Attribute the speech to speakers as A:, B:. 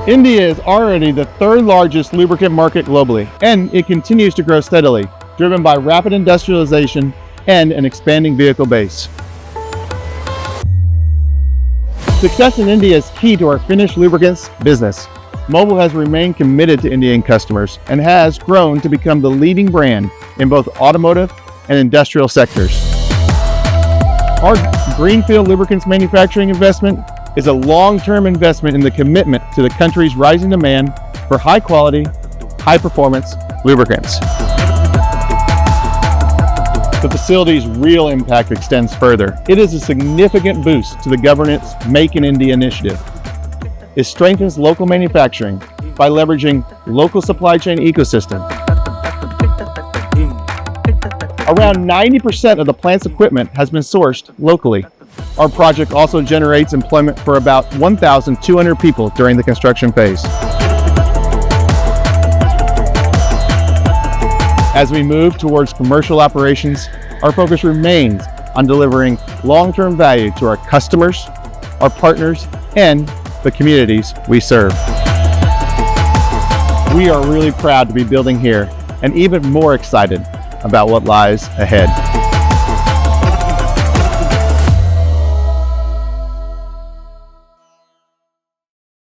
A: India is already the third largest lubricant market globally, and it continues to grow steadily, driven by rapid industrialization and an expanding vehicle base. Success in India is key to our finished lubricants business. Mobil has remained committed to Indian customers and has grown to become the leading brand in both automotive and industrial sectors. Our greenfield lubricants manufacturing investment is a long-term investment in the commitment to the country's rising demand for high-quality, high-performance lubricants. The facility's real impact extends further. It is a significant boost to the government's Make in India initiative. It strengthens local manufacturing by leveraging local supply chain ecosystem. Around 90% of the plant's equipment has been sourced locally. Our project also generates employment for about 1,200 people during the construction phase. As we move towards commercial operations, our focus remains on delivering long-term value to our customers, our partners, and the communities we serve. We are really proud to be building here and even more excited about what lies ahead.